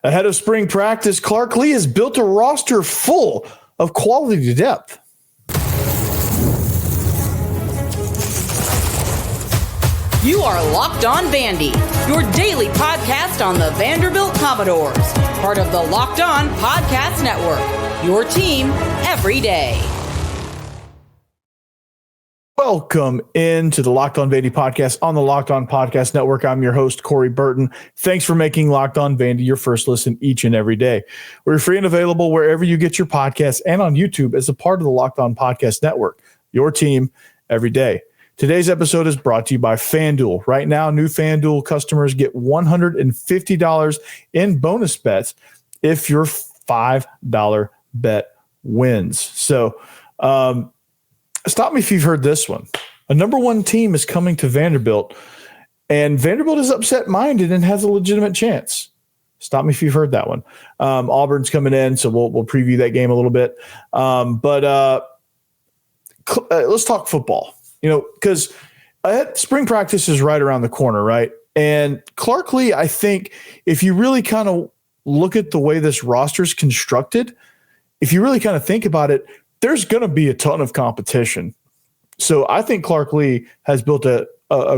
Ahead of spring practice, Clark Lee has built a roster full of quality depth. You are Locked On Vandy, your daily podcast on the Vanderbilt Commodores, part of the Locked On Podcast Network, your team every day. Welcome into the Locked On Vandy podcast on the Locked On Podcast Network. I'm your host, Corey Burton. Thanks for making Locked On Vandy your first listen each and every day. We're free and available wherever you get your podcasts and on YouTube as a part of the Locked On Podcast Network, your team every day. Today's episode is brought to you by FanDuel. Right now, new FanDuel customers get $150 in bonus bets if your $5 bet wins. So, stop me if you've heard this one. A number one team is coming to Vanderbilt, and Vanderbilt is upset-minded and has a legitimate chance. Stop me if you've heard that one. Auburn's coming in, so we'll preview that game a little bit. But let's talk football. Because spring practice is right around the corner, right? And Clark Lee, I think, if you really kind of look at the way this roster is constructed, if you really kind of think about it, there's going to be a ton of competition. So I think Clark Lee has built a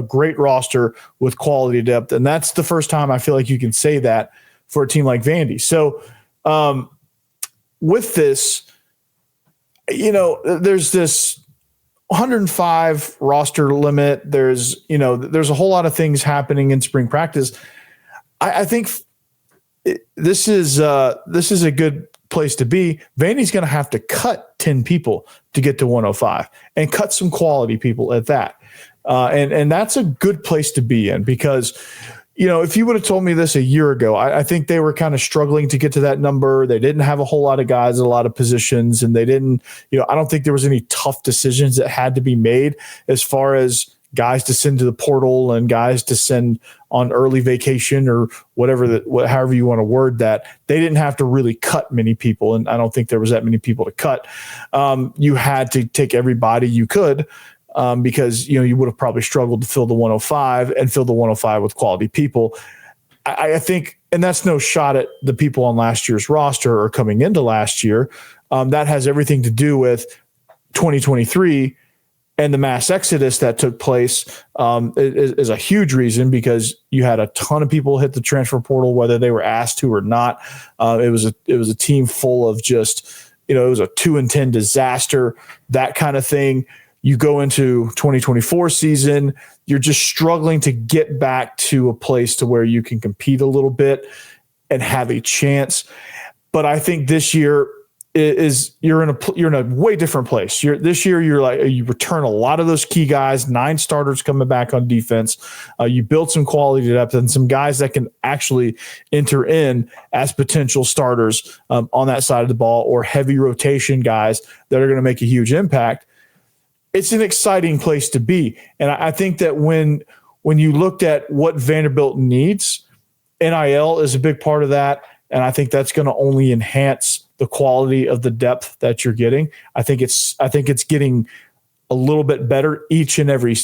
great roster with quality depth, and that's the first time I feel like you can say that for a team like Vandy. So with this, there's this 105 roster limit. There's a whole lot of things happening in spring practice. I think this is a good place to be. Vandy's going to have to cut 10 people to get to 105 and cut some quality people at that. And that's a good place to be in because, if you would have told me this a year ago, I think they were kind of struggling to get to that number. They didn't have a whole lot of guys at a lot of positions, and they didn't, I don't think there was any tough decisions that had to be made as far as guys to send to the portal and guys to send on early vacation or however you want to word that. They didn't have to really cut many people, and I don't think there was that many people to cut. You had to take everybody you could. Because you would have probably struggled to fill the 105 and fill the 105 with quality people. I think, and that's no shot at the people on last year's roster or coming into last year. That has everything to do with 2023 and the mass exodus that took place is a huge reason because you had a ton of people hit the transfer portal, whether they were asked to or not. It was a team full of just, it was a 2-10 disaster, that kind of thing. You go into 2024 season, you're just struggling to get back to a place to where you can compete a little bit and have a chance. But I think this year you're in a way different place. This year you return a lot of those key guys, 9 starters coming back on defense. You build some quality depth and some guys that can actually enter in as potential starters on that side of the ball or heavy rotation guys that are going to make a huge impact. It's an exciting place to be. And I think that when you looked at what Vanderbilt needs, NIL is a big part of that. And I think that's going to only enhance the quality of the depth that you're getting. I think it's getting a little bit better each and every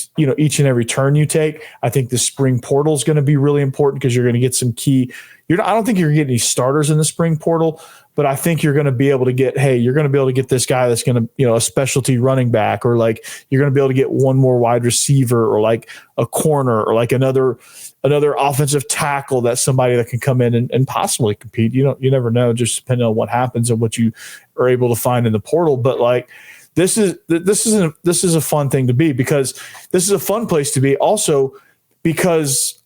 turn you take. I think the spring portal is going to be really important because you're going to get some key. I don't think you're going to get any starters in the spring portal, but I think you're going to be able to get, you're going to be able to get this guy that's going to, a specialty running back, or like you're going to be able to get one more wide receiver or like a corner or like another offensive tackle, that's somebody that can come in and possibly compete. You never know, just depending on what happens and what you are able to find in the portal. But like, this is a fun thing to be because this is a fun place to be also because,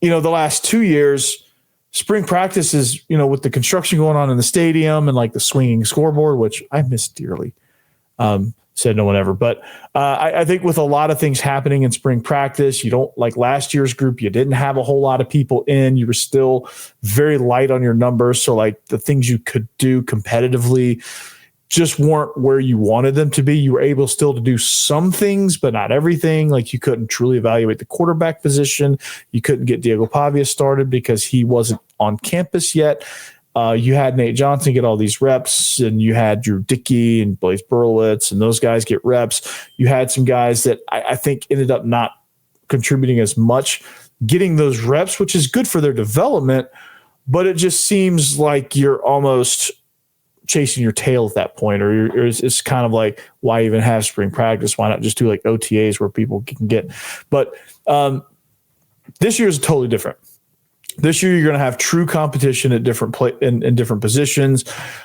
the last 2 years, spring practice is, with the construction going on in the stadium and like the swinging scoreboard, which I miss dearly, said no one ever. But I think with a lot of things happening in spring practice, you don't like last year's group, you didn't have a whole lot of people in, you were still very light on your numbers. So like the things you could do competitively just weren't where you wanted them to be. You were able still to do some things, but not everything. Like you couldn't truly evaluate the quarterback position. You couldn't get Diego Pavia started because he wasn't on campus yet. You had Nate Johnson get all these reps, and you had Drew Dickey and Blaze Berlitz and those guys get reps. You had some guys that I think ended up not contributing as much, getting those reps, which is good for their development. but it just seems like you're almost chasing your tail at that point, or it's kind of like, why even have spring practice? Why not just do like OTAs where people can get? But this year is totally different. This year, you're going to have true competition at different in different positions.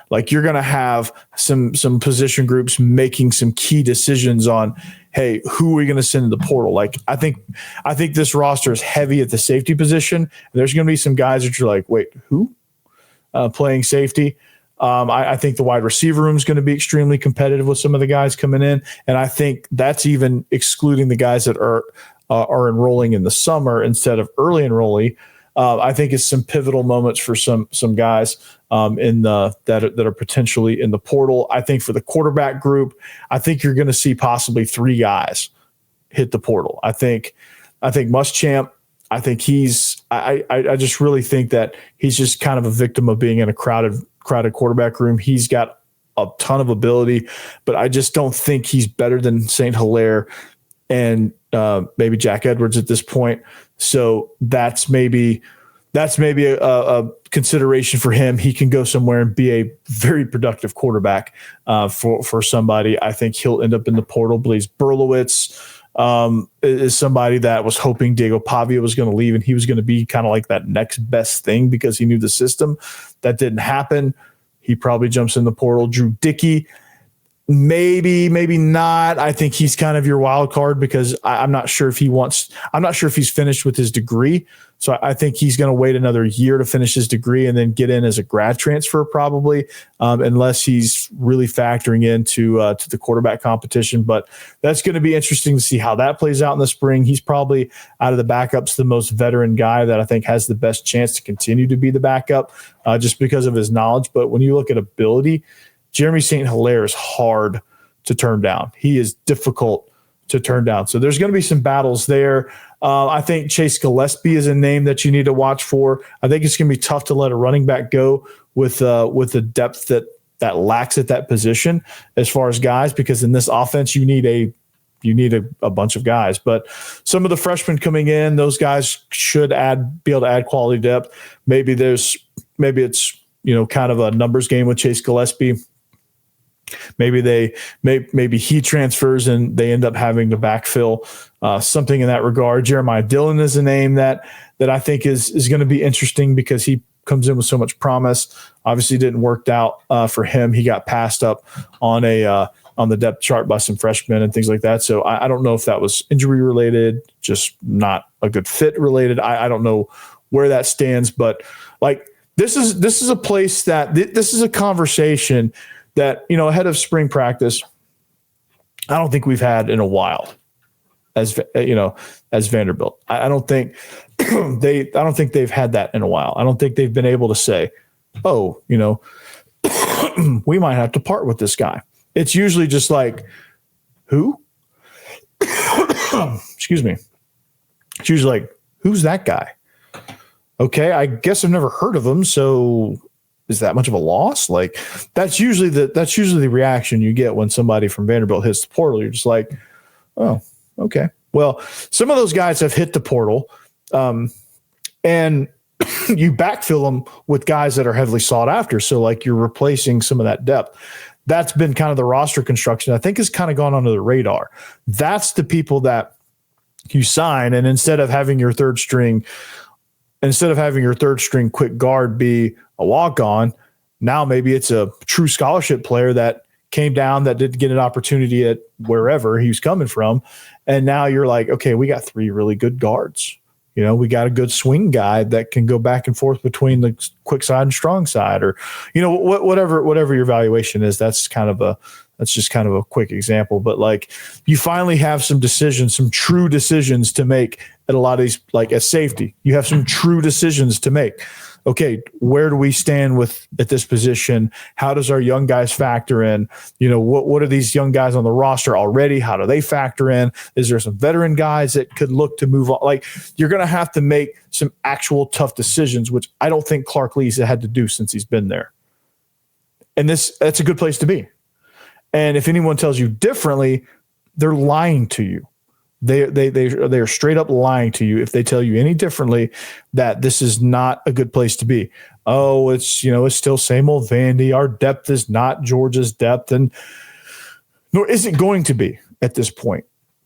Like, you're going to have some position groups making some key decisions on, hey, who are we going to send in the portal? Like, I think this roster is heavy at the safety position. There's going to be some guys that you're like, wait, who playing safety? I think the wide receiver room is going to be extremely competitive with some of the guys coming in, and I think that's even excluding the guys that are enrolling in the summer instead of early enrollee. I think it's some pivotal moments for some guys that are potentially in the portal. I think for the quarterback group, I think you're going to see possibly 3 guys hit the portal. I think Muschamp. I think I just really think that he's just kind of a victim of being in a crowded quarterback room. He's got a ton of ability, but I just don't think he's better than St. Hilaire and maybe Jack Edwards at this point. So that's maybe a consideration for him. He can go somewhere and be a very productive quarterback for somebody. I think he'll end up in the portal. Blaise Berlowitz is somebody that was hoping Diego Pavia was going to leave and he was going to be kind of like that next best thing because he knew the system. That didn't happen. He probably jumps in the portal. Drew Dickey, maybe not. I think he's kind of your wild card because I'm not sure if he's finished with his degree. So I think he's going to wait another year to finish his degree and then get in as a grad transfer probably, unless he's really factoring into to the quarterback competition. But that's going to be interesting to see how that plays out in the spring. He's probably out of the backups the most veteran guy that I think has the best chance to continue to be the backup just because of his knowledge. But when you look at ability, Jeremy St. Hilaire is hard to turn down. He is difficult to turn down. So there's going to be some battles there. I think Chase Gillespie is a name that you need to watch for. I think it's going to be tough to let a running back go with the depth that lacks at that position as far as guys, because in this offense you need a bunch of guys. But some of the freshmen coming in, those guys should be able to add quality depth. Maybe it's kind of a numbers game with Chase Gillespie. Maybe he transfers and they end up having to backfill something in that regard. Jeremiah Dillon is a name that I think is going to be interesting because he comes in with so much promise. Obviously, didn't work out for him. He got passed up on the depth chart by some freshmen and things like that. So I don't know if that was injury related, just not a good fit related. I don't know where that stands, but like this is a place that this is a conversation that, ahead of spring practice, I don't think we've had in a while as Vanderbilt. I don't think they've had that in a while. I don't think they've been able to say, oh, we might have to part with this guy. It's usually just like, who? Excuse me. It's usually like, who's that guy? Okay, I guess I've never heard of him, so is that much of a loss? Like that's usually the reaction you get when somebody from Vanderbilt hits the portal. You're just like, oh, okay. Well, some of those guys have hit the portal, and you backfill them with guys that are heavily sought after. So like you're replacing some of that depth. That's been kind of the roster construction. I think has kind of gone under the radar. That's the people that you sign, and instead of having your third string quick guard be a walk-on, now maybe it's a true scholarship player that came down that didn't get an opportunity at wherever he was coming from. And now you're like, okay, we got 3 really good guards. We got a good swing guy that can go back and forth between the quick side and strong side, or, whatever your valuation is. That's just kind of a quick example, but like you finally have some true decisions to make at a lot of these, like at safety, you have some true decisions to make. Okay, where do we stand at this position? How does our young guys factor in? What are these young guys on the roster already? How do they factor in? Is there some veteran guys that could look to move on? Like you're going to have to make some actual tough decisions, which I don't think Clark Lee's had to do since he's been there. And that's a good place to be. And if anyone tells you differently, they're lying to you. They are straight up lying to you if they tell you any differently, that this is not a good place to be. Oh, it's still same old Vandy. Our depth is not Georgia's depth, and nor is it going to be at this point.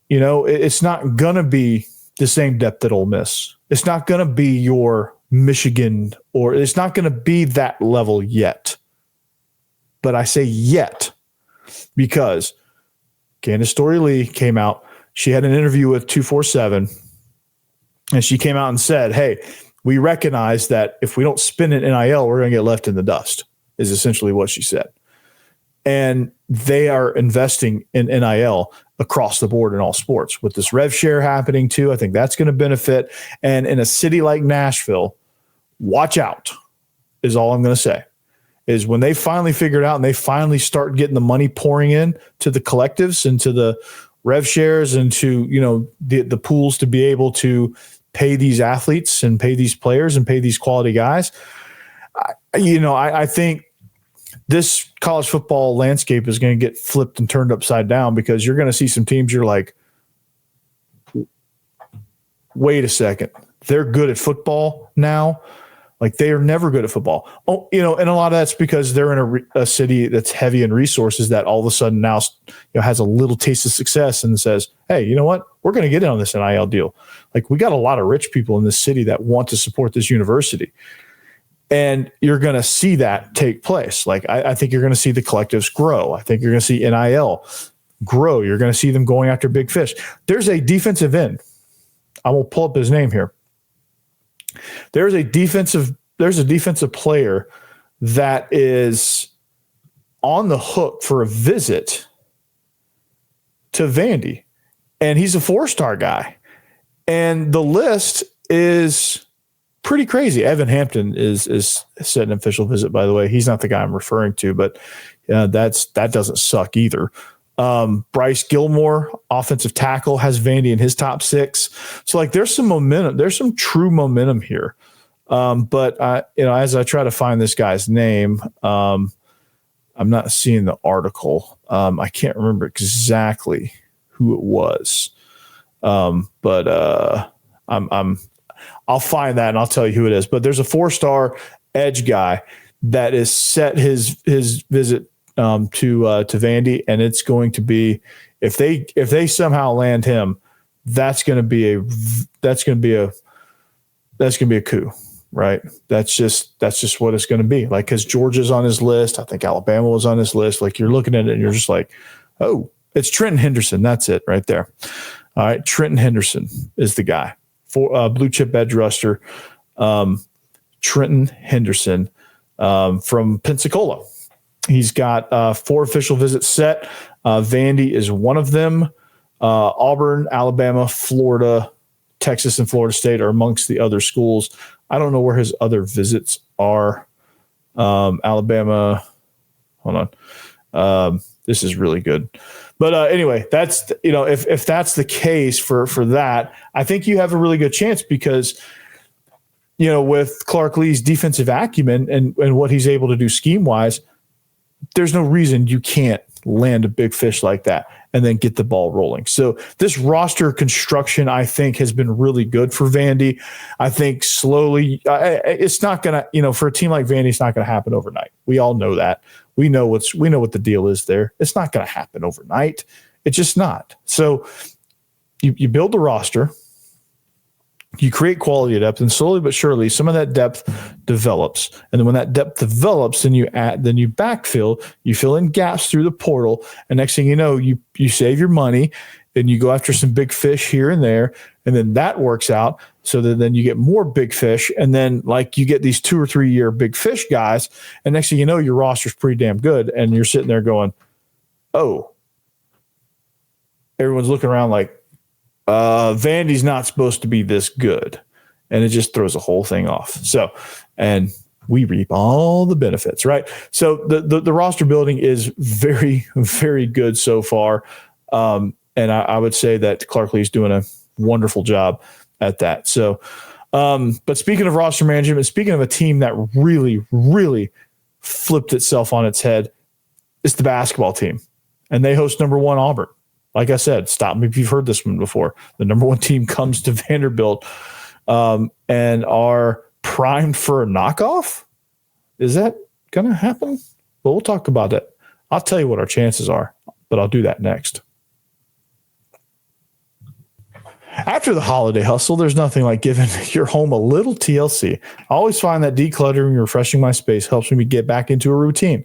It's not going to be the same depth at Ole Miss. It's not going to be your Michigan, or it's not going to be that level yet. But I say yet because Candace Story-Lee came out. She had an interview with 247, and she came out and said, hey, we recognize that if we don't spin it NIL, we're going to get left in the dust, is essentially what she said. And they are investing in NIL across the board in all sports. With this rev share happening too, I think that's going to benefit. And in a city like Nashville, watch out is all I'm going to say. Is when they finally figure it out and they finally start getting the money pouring in to the collectives and to the rev shares and to, the pools to be able to pay these athletes and pay these players and pay these quality guys. I think this college football landscape is going to get flipped and turned upside down, because you're going to see some teams you're like, wait a second, they're good at football now. Like, they are never good at football. Oh, and a lot of that's because they're in a city that's heavy in resources that all of a sudden now has a little taste of success and says, hey, you know what? We're going to get in on this NIL deal. Like, we got a lot of rich people in this city that want to support this university. And you're going to see that take place. Like, I think you're going to see the collectives grow. I think you're going to see NIL grow. You're going to see them going after big fish. There's a defensive end. I will pull up his name here. There's a defensive player that is on the hook for a visit to Vandy, and he's a 4-star guy. And the list is pretty crazy. Evan Hampton is set an official visit, by the way. He's not the guy I'm referring to, but that doesn't suck either. Bryce Gilmore, offensive tackle, has Vandy in his top 6. So, like, there's some momentum. There's some true momentum here. But as I try to find this guy's name, I'm not seeing the article. I can't remember exactly who it was. But I'll find that and I'll tell you who it is. But there's a 4-star edge guy that is set his visit to Vandy, and it's going to be, if they somehow land him, that's going to be a coup, right? That's just what it's going to be. Like, because Georgia's on his list, I think Alabama was on his list. Like, you're looking at it and you're just like, oh, it's Trenton Henderson. That's it right there. All right, Trenton Henderson is the guy for blue chip edge rusher. Trenton Henderson from Pensacola. He's got 4 official visits set. Vandy is one of them. Auburn, Alabama, Florida, Texas, and Florida State are amongst the other schools. I don't know where his other visits are. Alabama, hold on. This is really good. But anyway, that's, if that's the case for that, I think you have a really good chance, because with Clark Lee's defensive acumen and what he's able to do scheme-wise, there's no reason you can't land a big fish like that and then get the ball rolling. So this roster construction, I think, has been really good for Vandy. I think slowly, it's not going to, for a team like Vandy, it's not going to happen overnight. We all know that. We know what the deal is there. It's not going to happen overnight. It's just not. So you build the roster, you create quality depth, and slowly but surely some of that depth develops. And then when that depth develops, then you backfill, you fill in gaps through the portal. And next thing you know, you save your money and you go after some big fish here and there. And then that works out. So that then you get more big fish. And then, like, you get these 2 or 3 year big fish guys. And next thing you know, your roster's pretty damn good. And you're sitting there going, oh, everyone's looking around like, Vandy's not supposed to be this good, and it just throws the whole thing off. So, and we reap all the benefits, right? So the roster building is very, very good so far. And I would say that Clark Lee's doing a wonderful job at that. So, but speaking of roster management, speaking of a team that really, really flipped itself on its head, it's the basketball team, and they host number 1 Auburn. Like I said, stop me if you've heard this one before. The number one team comes to Vanderbilt and are primed for a knockoff. Is that going to happen? Well, we'll talk about it. I'll tell you what our chances are, but I'll do that next. After the holiday hustle, there's nothing like giving your home a little TLC. I always find that decluttering and refreshing my space helps me get back into a routine.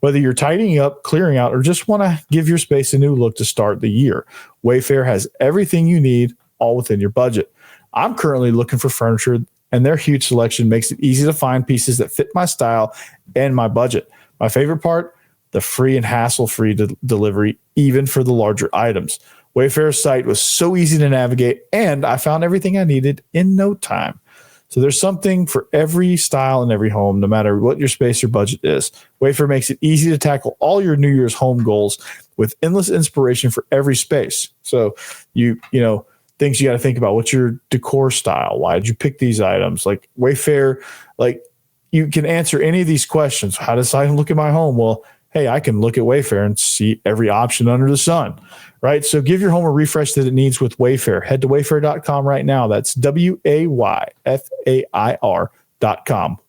Whether you're tidying up, clearing out, or just want to give your space a new look to start the year, WayFair has everything you need, all within your budget. I'm currently looking for furniture, and their huge selection makes it easy to find pieces that fit my style and my budget. My favorite part, the free and hassle-free delivery, even for the larger items. Wayfair's site was so easy to navigate, and I found everything I needed in no time. So there's something for every style and every home, no matter what your space or budget is. Wayfair makes it easy to tackle all your New Year's home goals with endless inspiration for every space. So you know, things you got to think about. What's your decor style? Why did you pick these items? Like Wayfair, like you can answer any of these questions. How does I look at my home? Well, hey, I can look at Wayfair and see every option under the sun, right? So give your home a refresh that it needs with Wayfair. Head to wayfair.com right now. That's WAYFAIR.com.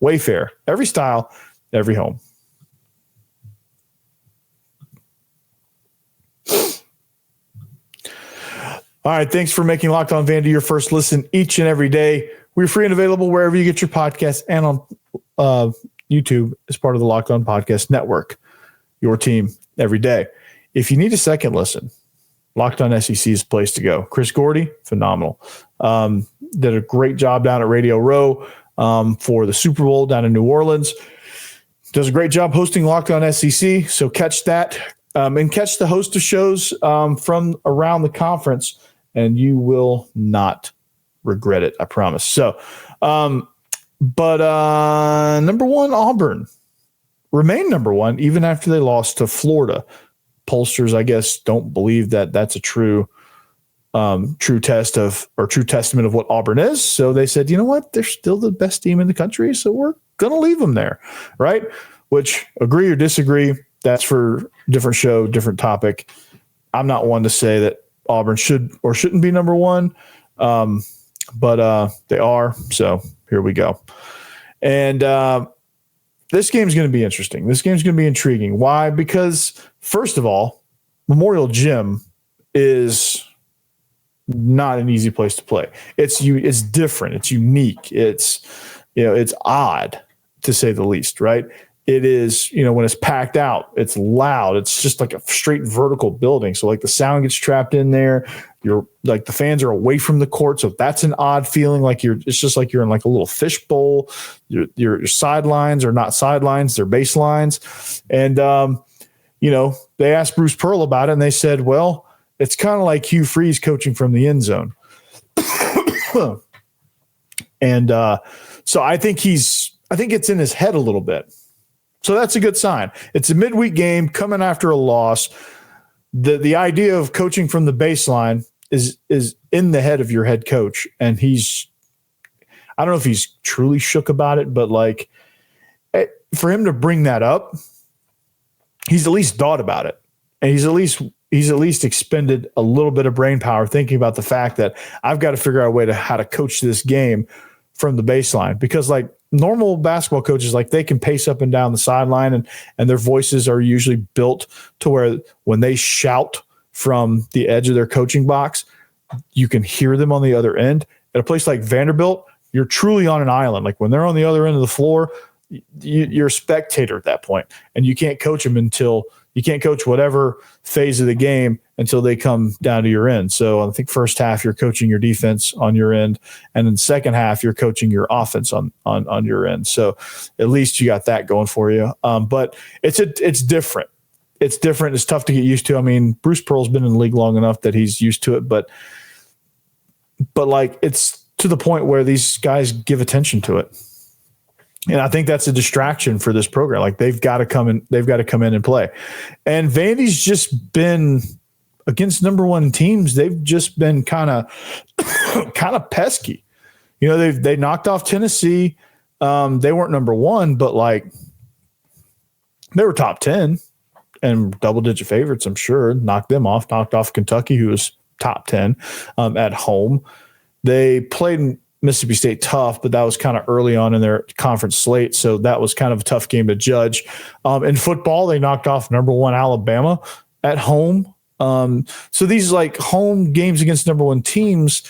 Wayfair, every style, every home. All right, thanks for making Locked On Vandy your first listen each and every day. We're free and available wherever you get your podcasts and on YouTube as part of the Locked On Podcast Network. Your team every day. If you need a second listen, Locked On SEC is the place to go. Chris Gordy, phenomenal. Did a great job down at Radio Row for the Super Bowl down in New Orleans. Does a great job hosting Locked On SEC. So catch that and catch the host of shows from around the conference, and you will not regret it. I promise. So, but number one, Auburn remain number one even after they lost to Florida. Pollsters, I guess, don't believe that that's a true test of, or true testament of what Auburn is. So they said, you know what, they're still the best team in the country, so we're gonna leave them there, right? Which, agree or disagree, that's for different show, different topic. I'm not one to say that Auburn should or shouldn't be number one, but they are. So here we go. And this game's going to be interesting. This game's going to be intriguing. Why? Because, first of all, Memorial Gym is not an easy place to play. It's different. It's unique. It's odd, to say the least, right? It is, when it's packed out, it's loud. It's just like a straight vertical building. So like the sound gets trapped in there. You're like, the fans are away from the court. So that's an odd feeling. Like it's just like you're in like a little fish bowl. Your sidelines are not sidelines, they're baselines. And, they asked Bruce Pearl about it, and they said, well, it's kind of like Hugh Freeze coaching from the end zone. And so I think it's in his head a little bit. So that's a good sign. It's a midweek game coming after a loss. The idea of coaching from the baseline is in the head of your head coach. And I don't know if he's truly shook about it, but like for him to bring that up, he's at least thought about it. And he's at least expended a little bit of brain power thinking about the fact that I've got to figure out a way to how to coach this game from the baseline, because like normal basketball coaches, like they can pace up and down the sideline and their voices are usually built to where when they shout from the edge of their coaching box, you can hear them on the other end. At a place like Vanderbilt, you're truly on an island. Like when they're on the other end of the floor, you're a spectator at that point, and you can't coach them you can't coach whatever phase of the game until they come down to your end. So I think first half you're coaching your defense on your end, and then second half you're coaching your offense on your end. So at least you got that going for you. But it's different. It's different. It's tough to get used to. I mean, Bruce Pearl's been in the league long enough that he's used to it, but like it's to the point where these guys give attention to it. And I think that's a distraction for this program. Like they've got to come in and play. And Vandy's just been against number one teams. They've just been kind of pesky. They knocked off Tennessee. They weren't number one, but like they were top 10. and double-digit favorites, I'm sure. Knocked off Kentucky, who was top 10 at home. They played Mississippi State tough, but that was kind of early on in their conference slate, so that was kind of a tough game to judge. In football, they knocked off number 1 Alabama at home. So these like home games against number 1 teams,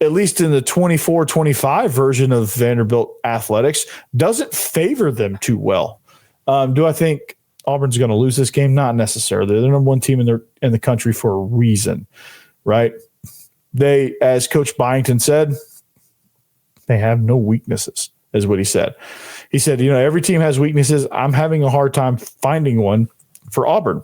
at least in the 24-25 version of Vanderbilt athletics, doesn't favor them too well. Do I think Auburn's going to lose this game? Not necessarily. They're the number 1 team in the country for a reason, right? They, as Coach Byington said, they have no weaknesses, is what he said. He said, every team has weaknesses. I'm having a hard time finding one for Auburn.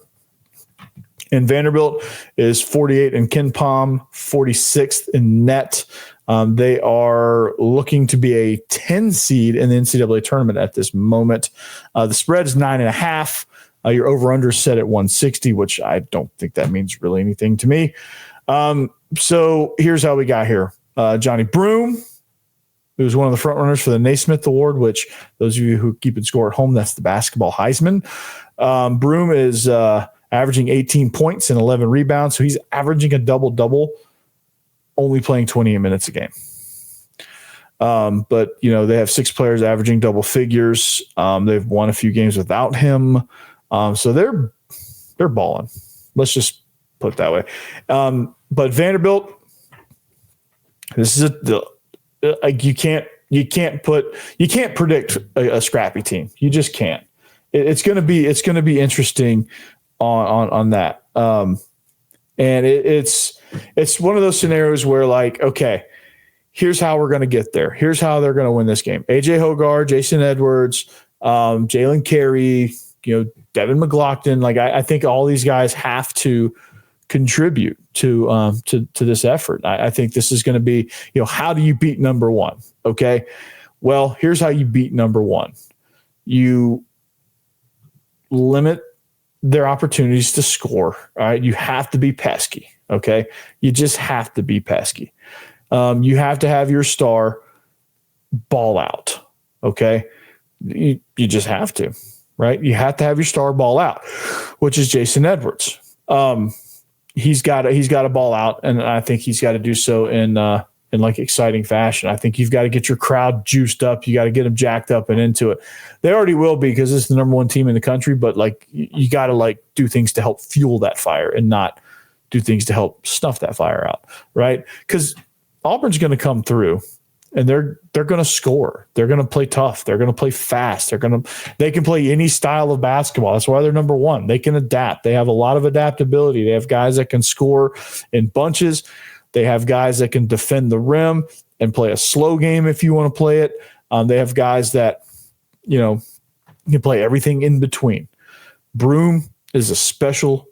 And Vanderbilt is 48 in KenPom, 46th in net. They are looking to be a 10 seed in the NCAA tournament at this moment. The spread is 9.5. Your over-under is set at 160, which I don't think that means really anything to me. So here's how we got here. Johnny Broome, who was one of the front runners for the Naismith Award, which those of you who keep it score at home, that's the basketball Heisman. Broome is averaging 18 points and 11 rebounds. So he's averaging a double-double, only playing 28 minutes a game. But, they have 6 players averaging double figures. They've won a few games without him. So they're balling. Let's just put it that way. But Vanderbilt, this is you can't predict a scrappy team. You just can't. It's going to be interesting on that. And it's one of those scenarios where like, okay, here's how we're going to get there. Here's how they're going to win this game. AJ Hogar, Jason Edwards, Jalen Carey, Devin McLaughlin. Like I think all these guys have to contribute to this effort. I think this is going to be, how do you beat number 1? Okay. Well, here's how you beat number 1. You limit their opportunities to score. All right. You have to be pesky. Okay. You just have to be pesky. You have to have your star ball out. Okay. You just have to, right? You have to have your star ball out, which is Jason Edwards. He's got to ball out, and I think he's got to do so in like exciting fashion. I think you've got to get your crowd juiced up. You got to get them jacked up and into it. They already will be because it's the number 1 team in the country, but like you got to like do things to help fuel that fire and not do things to help snuff that fire out, right? Because Auburn's going to come through and they're going to score. They're going to play tough. They're going to play fast. They can play any style of basketball. That's why they're number 1. They can adapt. They have a lot of adaptability. They have guys that can score in bunches. They have guys that can defend the rim and play a slow game if you want to play it. They have guys that, can play everything in between. Broome is a special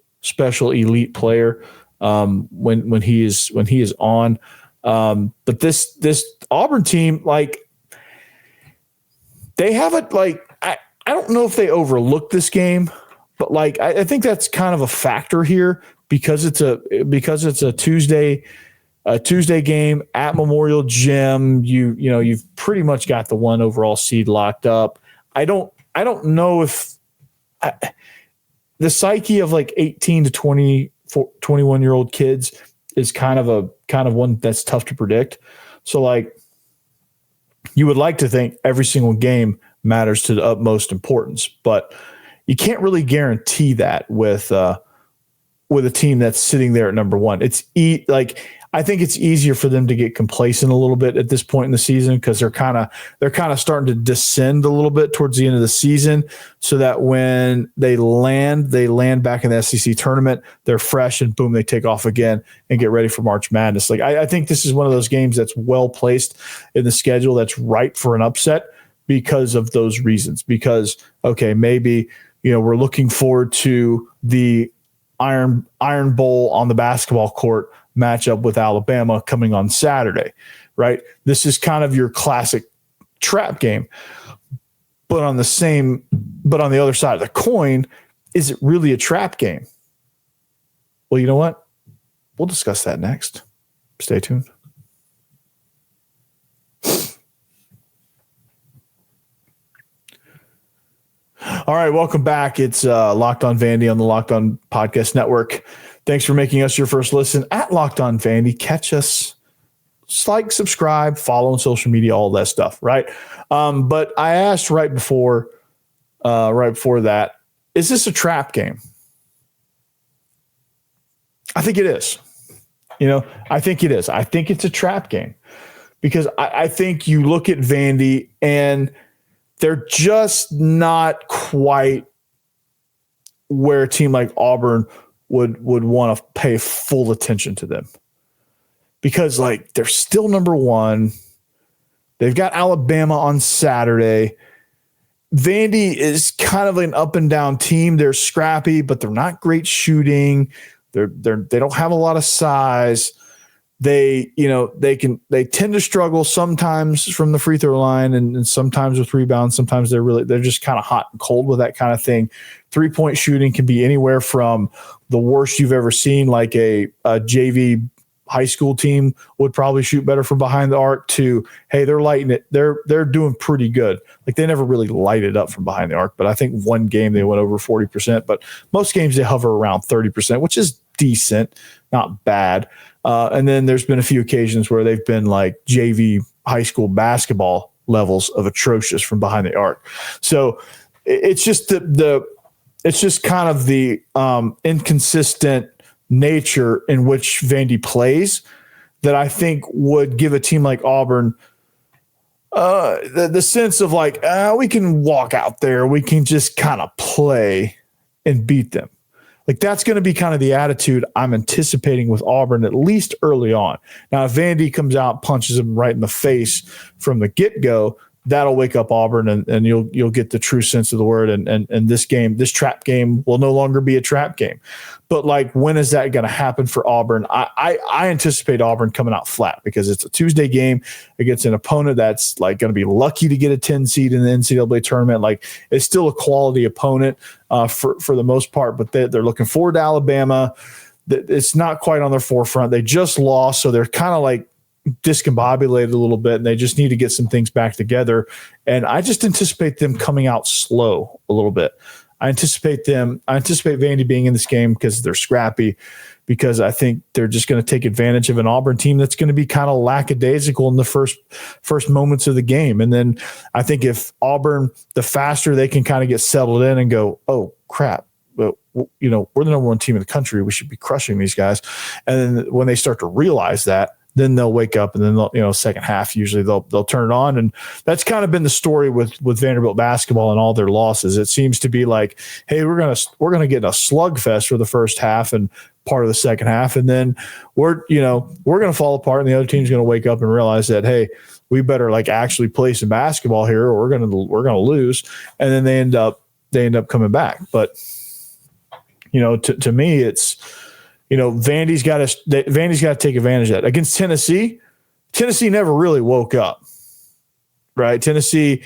elite player when he is on. But this Auburn team, like they have it. Like I don't know if they overlooked this game, but like I think that's kind of a factor here because it's a Tuesday game at Memorial Gym. You've pretty much got the 1 overall seed locked up. I don't know if the psyche of like 18 to 21-year-old kids is kind of one that's tough to predict. So like you would like to think every single game matters to the utmost importance, but you can't really guarantee that with a team that's sitting there at number 1. I think it's easier for them to get complacent a little bit at this point in the season because they're kind of starting to descend a little bit towards the end of the season, so that when they land back in the SEC tournament, they're fresh and boom, they take off again and get ready for March Madness. Like I think this is one of those games that's well placed in the schedule that's ripe for an upset because of those reasons. Because okay, maybe we're looking forward to the Iron Bowl on the basketball court matchup with Alabama coming on Saturday, right? This is kind of your classic trap game. But on the other side of the coin, is it really a trap game? Well, you know what? We'll discuss that next. Stay tuned. All right, welcome back. It's Locked On Vandy on the Locked On Podcast Network. Thanks for making us your first listen at Locked On Vandy. Catch us, like, subscribe, follow on social media, all that stuff, right? But I asked right before that, is this a trap game? I think it is. I think it is. I think it's a trap game because I think you look at Vandy and they're just not quite where a team like Auburn would want to pay full attention to them. Because, like, they're still number one. They've got Alabama on Saturday. Vandy is kind of an up and down team. They're scrappy, but they're not great shooting. They don't have a lot of size. They tend to struggle sometimes from the free throw line and sometimes with rebounds. Sometimes they're just kind of hot and cold with that kind of thing. 3-point shooting can be anywhere from the worst you've ever seen, like a JV high school team would probably shoot better from behind the arc, to, hey, they're lighting it. They're doing pretty good. Like, they never really light it up from behind the arc, but I think one game they went over 40%, but most games they hover around 30%, which is decent, not bad. And then there's been a few occasions where they've been like JV high school basketball levels of atrocious from behind the arc. So it's just it's just kind of the inconsistent nature in which Vandy plays that I think would give a team like Auburn the sense of like, we can walk out there, we can just kind of play and beat them. Like, that's going to be kind of the attitude I'm anticipating with Auburn, at least early on. Now, if Vandy comes out, punches them right in the face from the get-go, that'll wake up Auburn, and you'll get the true sense of the word. And this trap game will no longer be a trap game. But, like, when is that going to happen for Auburn? I anticipate Auburn coming out flat because it's a Tuesday game against an opponent that's, like, going to be lucky to get a 10 seed in the NCAA tournament. Like, it's still a quality opponent for the most part, but they're looking forward to Alabama. It's not quite on their forefront. They just lost, so they're kind of like discombobulated a little bit, and they just need to get some things back together. And I just anticipate them coming out slow a little bit. I anticipate Vandy being in this game because they're scrappy, because I think they're just going to take advantage of an Auburn team that's going to be kind of lackadaisical in the first moments of the game. And then I think if Auburn, the faster they can kind of get settled in and go, oh crap, but we're the number one team in the country, we should be crushing these guys. And then when they start to realize that, then they'll wake up, and then second half usually they'll turn it on. And that's kind of been the story with Vanderbilt basketball and all their losses. It seems to be like, hey, we're gonna get in a slugfest for the first half and part of the second half, and then we're gonna fall apart, and the other team's gonna wake up and realize that, hey, we better like actually play some basketball here, or we're gonna lose, and then they end up coming back. But to me, it's Vandy's got to take advantage of that. Against Tennessee never really woke up, right? Tennessee,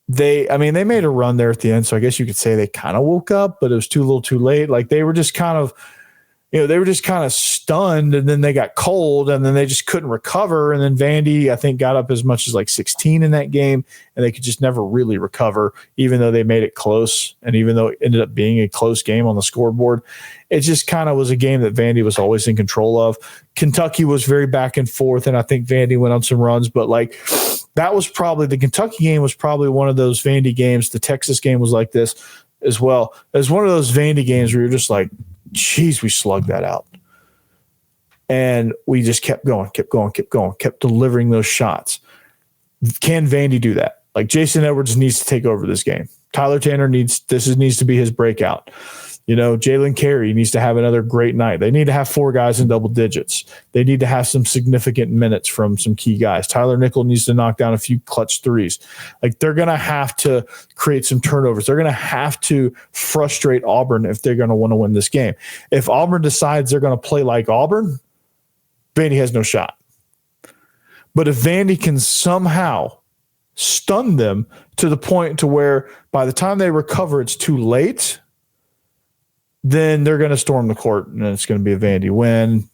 they made a run there at the end, so I guess you could say they kind of woke up, but it was too little, too late. Like, they were just kind of, stunned, and then they got cold, and then they just couldn't recover. And then Vandy, I think, got up as much as like 16 in that game, and they could just never really recover, even though they made it close. And even though it ended up being a close game on the scoreboard, it just kind of was a game that Vandy was always in control of. Kentucky was very back and forth, and I think Vandy went on some runs, but like, that was probably, the Kentucky game was probably one of those Vandy games. The Texas game was like this as well. It was one of those Vandy games where you're just like, geez, we slugged that out. And we just kept going, kept delivering those shots. Can Vandy do that? Like, Jason Edwards needs to take over this game. Tyler Tanner needs to be his breakout. Jalen Carey needs to have another great night. They need to have 4 guys in double digits. They need to have some significant minutes from some key guys. Tyler Nickel needs to knock down a few clutch threes. Like, they're going to have to create some turnovers. They're going to have to frustrate Auburn if they're going to want to win this game. If Auburn decides they're going to play like Auburn, Vandy has no shot. But if Vandy can somehow stun them to the point to where by the time they recover, it's too late, then they're going to storm the court, and it's going to be a Vandy win.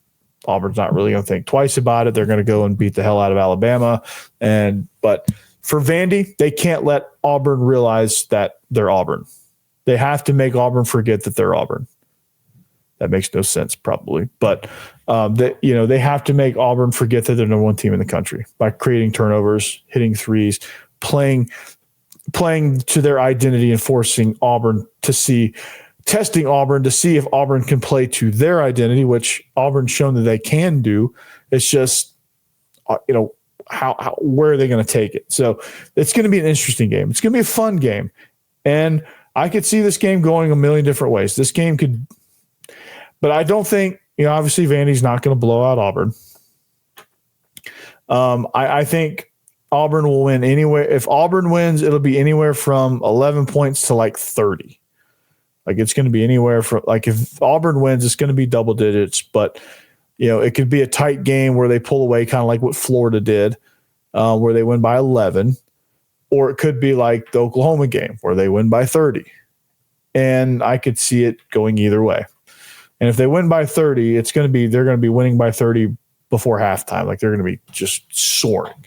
Auburn's not really going to think twice about it. They're going to go and beat the hell out of Alabama. But for Vandy, they can't let Auburn realize that they're Auburn. They have to make Auburn forget that they're Auburn. That makes no sense, probably, but they have to make Auburn forget that they're the number one team in the country by creating turnovers, hitting threes, playing to their identity, and forcing Auburn testing Auburn to see if Auburn can play to their identity, which Auburn's shown that they can do. It's just, where are they going to take it? So it's going to be an interesting game. It's going to be a fun game, and I could see this game going a million different ways. This game could. But I don't think, obviously Vandy's not going to blow out Auburn. I think Auburn will win anywhere. If Auburn wins, it'll be anywhere from 11 points to like 30. Like it's going to be anywhere from if Auburn wins, it's going to be double digits. But it could be a tight game where they pull away, kind of like what Florida did, where they win by 11, or it could be like the Oklahoma game where they win by 30. And I could see it going either way. And if they win by 30, they're going to be winning by 30 before halftime. Like they're going to be just soaring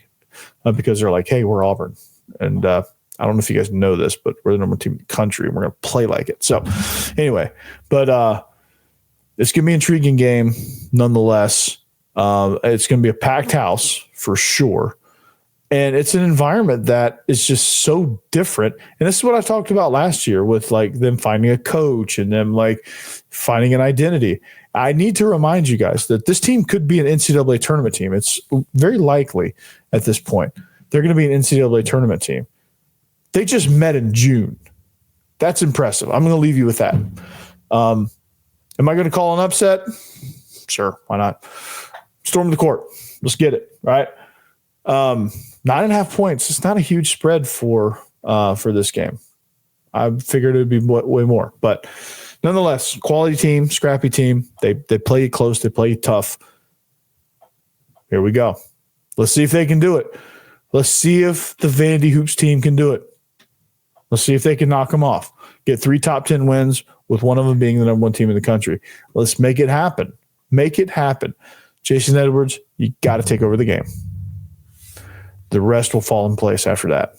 because they're like, hey, we're Auburn. And I don't know if you guys know this, but we're the number one team in the country and we're going to play like it. So anyway, but it's going to be an intriguing game nonetheless. It's going to be a packed house for sure. And it's an environment that is just so different. And this is what I talked about last year with like them finding a coach and them like finding an identity. I need to remind you guys that this team could be an NCAA tournament team. It's very likely at this point. They're going to be an NCAA tournament team. They just met in June. That's impressive. I'm going to leave you with that. Am I going to call an upset? Sure. Why not? Storm the court. Let's get it. Right. 9.5 points. It's not a huge spread for this game. I figured it would be way more, but nonetheless, quality team, scrappy team. They play it close. They play it tough. Here we go. Let's see if they can do it. Let's see if the Vandy Hoops team can do it. Let's see if they can knock them off. Get 3 top 10 wins with one of them being the number one team in the country. Let's make it happen. Make it happen. Jason Edwards, you got to take over the game. The rest will fall in place after that.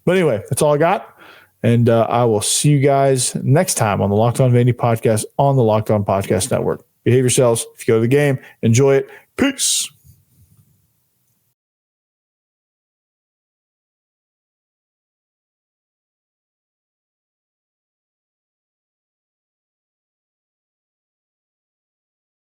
But anyway, that's all I got. And I will see you guys next time on the Locked On Vandy podcast on the Locked On Podcast Network. Behave yourselves. If you go to the game, enjoy it. Peace.